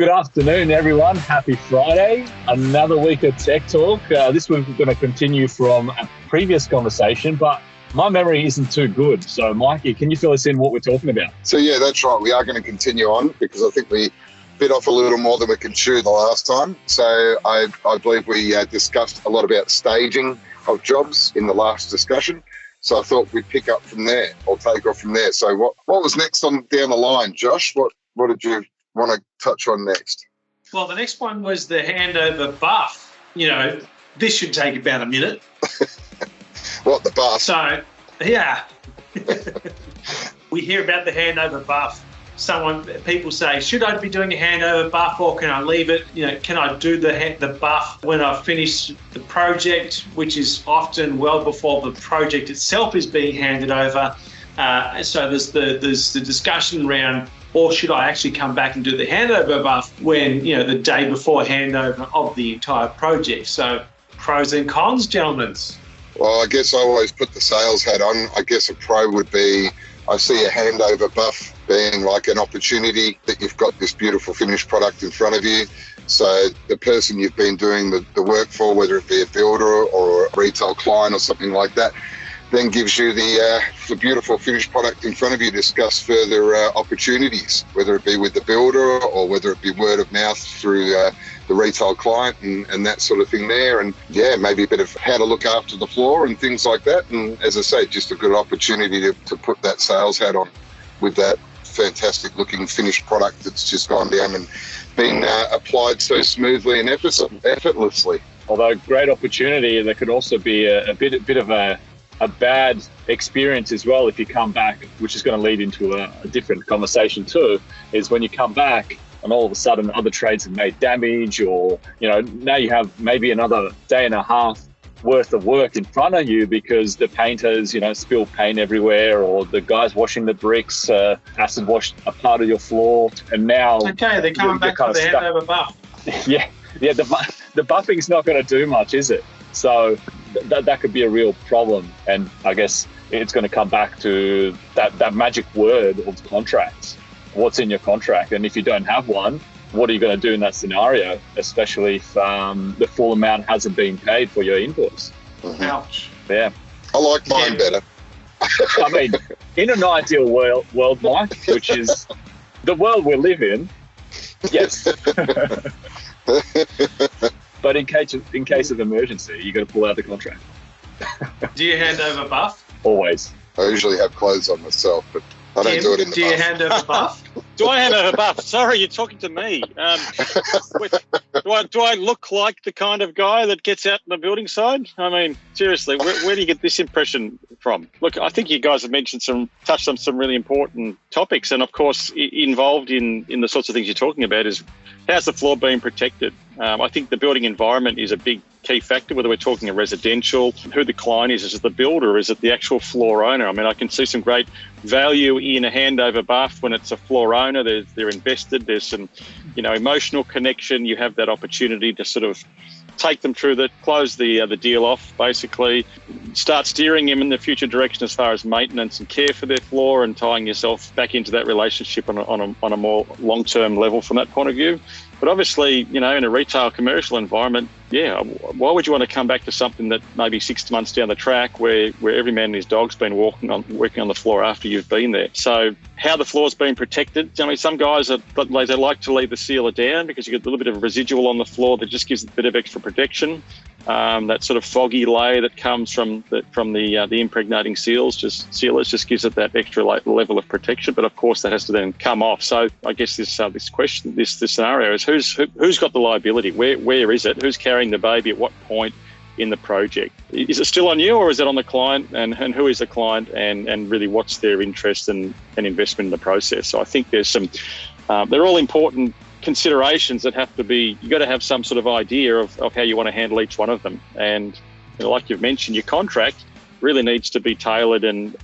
Good afternoon, everyone. Happy Friday. Another week of Tech Talk. This week we're going to continue from a previous conversation, but my memory isn't too good. So, Mikey, can you fill us in what we're talking about? So, yeah, that's right. We are going to continue on because I think we bit off a little more than we could chew the last time. So I believe we discussed a lot about staging of jobs in the last discussion. So I thought we'd pick up from there or take off from there. So what was next on down the line, Josh? What did you want to touch on next? Well, the next one was the handover buff. You know, this should take about a minute. What, the buff? So, yeah. We hear about the handover buff. People say, should I be doing a handover buff or can I leave it? You know, can I do the buff when I finish the project, which is often well before the project itself is being handed over. So there's the discussion around, or should I actually come back and do the handover buff when, you know, the day before handover of the entire project? So pros and cons, gentlemen. Well, I guess I always put the sales hat on. I guess a pro would be, I see a handover buff being like an opportunity that you've got this beautiful finished product in front of you. So the person you've been doing the work for, whether it be a builder or a retail client or something like that, then gives you the beautiful finished product in front of you to discuss further opportunities, whether it be with the builder or whether it be word of mouth through the retail client and that sort of thing there. And yeah, maybe a bit of how to look after the floor and things like that. And as I say, just a good opportunity to put that sales hat on with that fantastic looking finished product that's just gone down and been applied so smoothly and effortlessly. Although great opportunity, there could also be a bit of a bad experience as well if you come back, which is going to lead into a different conversation too, is when you come back and all of a sudden other trades have made damage, or, you know, now you have maybe another day and a half worth of work in front of you because the painters, you know, spill paint everywhere, or the guys washing the bricks acid washed a part of your floor, and now they're coming back for the handover buff. yeah, the buffing's not going to do much, is it? So that could be a real problem, and I guess it's going to come back to that magic word of contracts. What's in your contract? And if you don't have one, what are you going to do in that scenario, especially if the full amount hasn't been paid for your invoice? Mm-hmm. Ouch. Yeah. I like mine better. I mean, in an ideal world, Mike, which is the world we live in, yes. But in case of emergency, you got to pull out the contract. Do you hand over buff? Always. I usually have clothes on myself, but I don't do it in the buff. Do you hand over buff? Do I hand over buff? Sorry, you're talking to me. Do I look like the kind of guy that gets out on the building side? I mean, seriously, where do you get this impression from? Look, I think you guys have touched on some really important topics, and of course, involved in the sorts of things you're talking about is how's the floor being protected? I think the building environment is a big key factor, whether we're talking a residential, who the client is it the builder, is it the actual floor owner? I mean, I can see some great value in a handover buff when it's a floor owner. They're invested, there's some, you know, emotional connection. You have that opportunity to sort of take them through close the deal off, basically start steering them in the future direction as far as maintenance and care for their floor, and tying yourself back into that relationship on a more long-term level from that point of view. But obviously, you know, in a retail commercial environment, yeah, why would you want to come back to something that maybe 6 months down the track where every man and his dog's been working on the floor after you've been there? So how the floor's been protected. I mean, some guys they like to leave the sealer down because you get a little bit of residual on the floor that just gives it a bit of extra protection. That sort of foggy layer that comes from the impregnating sealers just gives it that extra level of protection. But of course, that has to then come off. So I guess this scenario is who's got the liability? Where is it? Who's carrying the baby at what point in the project? Is it still on you, or is it on the client? And who is the client? And really, what's their interest and investment in the process? So I think there's some. They're all important considerations that have to be, you got to have some sort of idea of how you want to handle each one of them. And, you know, like you've mentioned, your contract really needs to be tailored and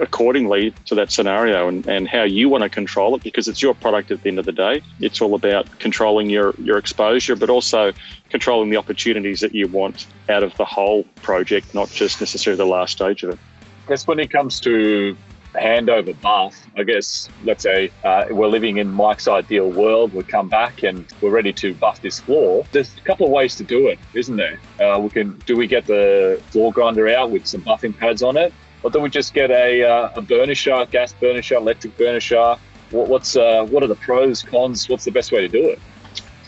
accordingly to that scenario and how you want to control it, because it's your product at the end of the day. It's all about controlling your exposure, but also controlling the opportunities that you want out of the whole project, not just necessarily the last stage of it. I guess when it comes to handover buff, I guess, let's say we're living in Mike's ideal world, we come back and we're ready to buff this floor. There's a couple of ways to do it, isn't there? Do we get the floor grinder out with some buffing pads on it? Or do we just get a burnisher, gas burnisher, electric burnisher? What are the pros, cons? What's the best way to do it?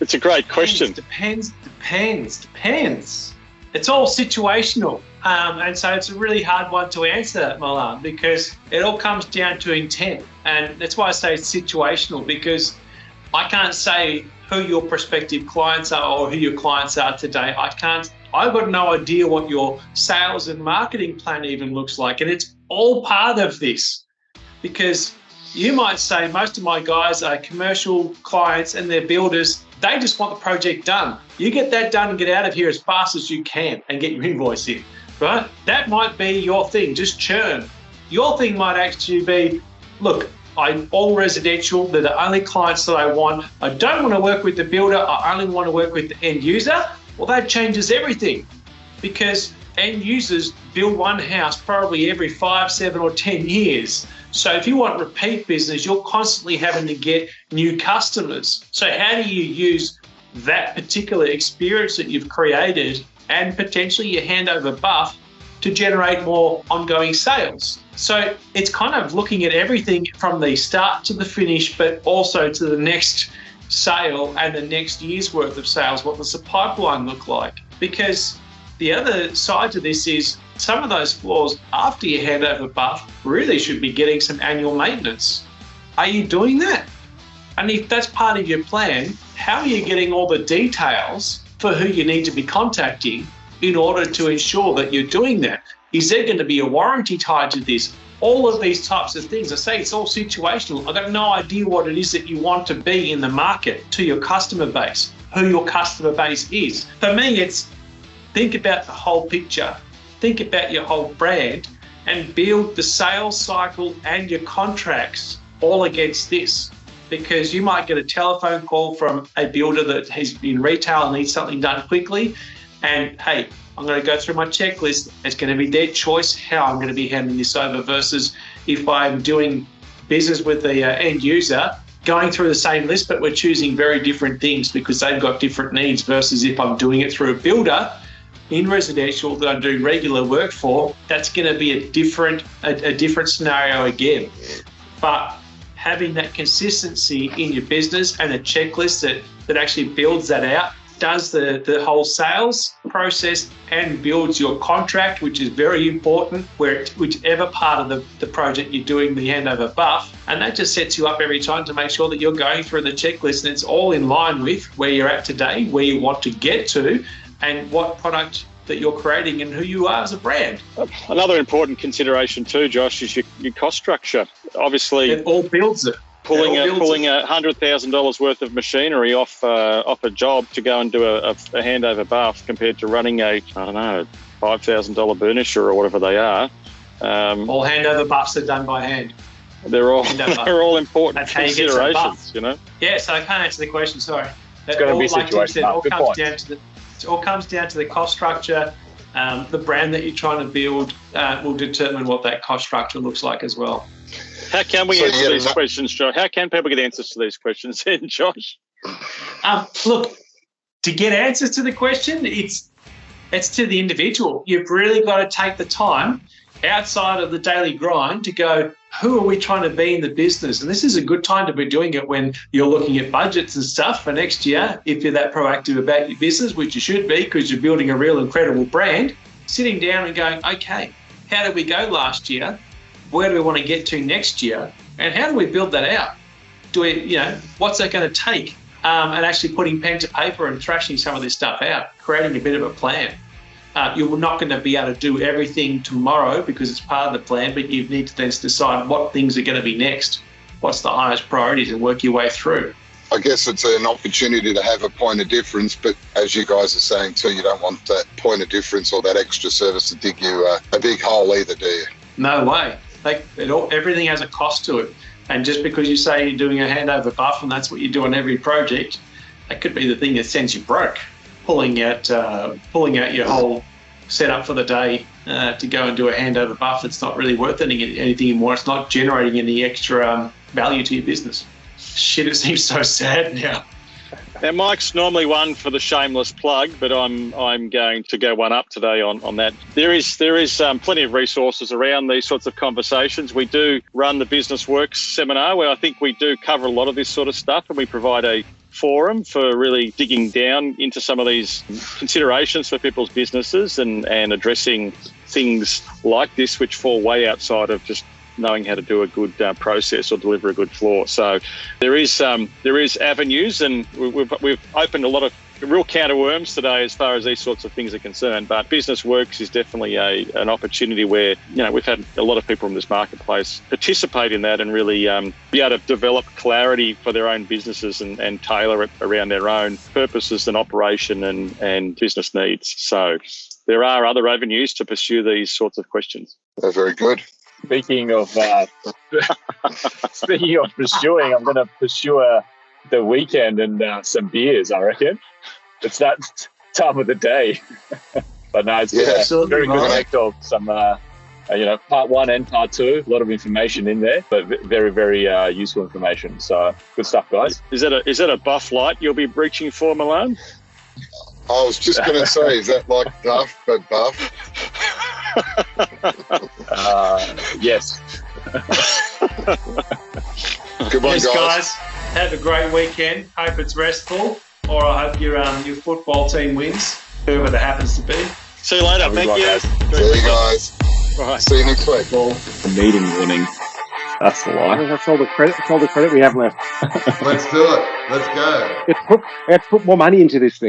It's a great question. Depends. It's all situational. And so it's a really hard one to answer, Milan, because it all comes down to intent. And that's why I say it's situational, because I can't say who your prospective clients are or who your clients are today. I've got no idea what your sales and marketing plan even looks like. And it's all part of this, because you might say most of my guys are commercial clients and they're builders. They just want the project done. You get that done and get out of here as fast as you can and get your invoice in, right? That might be your thing, just churn. Your thing might actually be, look, I'm all residential. They're the only clients that I want. I don't want to work with the builder. I only want to work with the end user. Well, that changes everything, because end users build one house probably every 5, 7 or 10 years. So if you want repeat business, you're constantly having to get new customers. So how do you use that particular experience that you've created and potentially your handover buff to generate more ongoing sales? So it's kind of looking at everything from the start to the finish, but also to the next sale and the next year's worth of sales. What does the pipeline look like? Because the other side to this is some of those floors after your handover buff really should be getting some annual maintenance. Are you doing that? And if that's part of your plan, how are you getting all the details for who you need to be contacting in order to ensure that you're doing that? Is there going to be a warranty tied to this? All of these types of things. I say it's all situational. I've got no idea what it is that you want to be in the market to your customer base, who your customer base is. For me, it's think about the whole picture, think about your whole brand, and build the sales cycle and your contracts all against this. Because you might get a telephone call from a builder that has been retail and needs something done quickly, and hey, I'm going to go through my checklist. It's going to be their choice how I'm going to be handing this over, versus if I'm doing business with the end user, going through the same list, but we're choosing very different things because they've got different needs, versus if I'm doing it through a builder in residential that I'm doing regular work for, that's going to be a different scenario again. But having that consistency in your business and a checklist that actually builds that out, does the whole sales process and builds your contract, which is very important, whichever part of the project you're doing the handover buff, and that just sets you up every time to make sure that you're going through the checklist and it's all in line with where you're at today, where you want to get to, and what product that you're creating and who you are as a brand. Another important consideration too, Josh, is your cost structure. Obviously, it all builds it. Pulling $100,000 worth of machinery off a job to go and do a handover buff compared to running a $5,000 burnisher or whatever they are. All handover buffs are done by hand. They're all important considerations, you know. Yeah, so I can't answer the question. Sorry. It's going to be situational. It all comes down to the cost structure. The brand that you're trying to build will determine what that cost structure looks like as well. How can we answer these questions, Josh? How can people get answers to these questions then, Josh? Look, to get answers to the question, it's to the individual. You've really got to take the time outside of the daily grind to go, who are we trying to be in the business? And this is a good time to be doing it when you're looking at budgets and stuff for next year. If you're that proactive about your business, which you should be because you're building a real incredible brand, sitting down and going, okay, how did we go last year? Where do we want to get to next year? And how do we build that out? What's that going to take? And actually putting pen to paper and thrashing some of this stuff out, creating a bit of a plan. You're not going to be able to do everything tomorrow because it's part of the plan, but you need to then decide what things are going to be next. What's the highest priorities and work your way through. I guess it's an opportunity to have a point of difference, but as you guys are saying too, you don't want that point of difference or that extra service to dig you a big hole either, do you? No way. Everything has a cost to it. And just because you say you're doing a handover buff and that's what you do on every project, that could be the thing that sends you broke. Pulling out your whole set up for the day to go and do a handover buff, it's not really worth anything anymore. It's not generating any extra value to your business. Shit, it seems so sad now. Now, Mike's normally one for the shameless plug, but I'm going to go one up today on that. There is plenty of resources around these sorts of conversations. We do run the Business Works seminar, where I think we do cover a lot of this sort of stuff, and we provide a forum for really digging down into some of these considerations for people's businesses and addressing things like this, which fall way outside of just knowing how to do a good process or deliver a good floor. So there is avenues, and we've opened a lot of real counterworms today as far as these sorts of things are concerned. But Business Works is definitely an opportunity where, we've had a lot of people in this marketplace participate in that and really be able to develop clarity for their own businesses and tailor it around their own purposes and operation and business needs. So there are other avenues to pursue these sorts of questions. They're very good. Speaking of pursuing, I'm going to pursue the weekend and some beers, I reckon. It's that time of the day. But no, it's very good TechTalk. Some, part 1 and part 2, a lot of information in there, but very, very useful information. So good stuff, guys. Is that a buff light you'll be reaching for, Milan? I was just going to say, is that like Duff, but buff? Yes. Good one, guys. Have a great weekend. Hope it's restful, or I hope your football team wins, whoever that happens to be. See you later. Thank you. Guys. See you guys. Right. See you next week. The meeting warning. That's the lie. That's all the credit. That's all the credit we have left. Let's do it. Let's go. Let's put more money into this thing.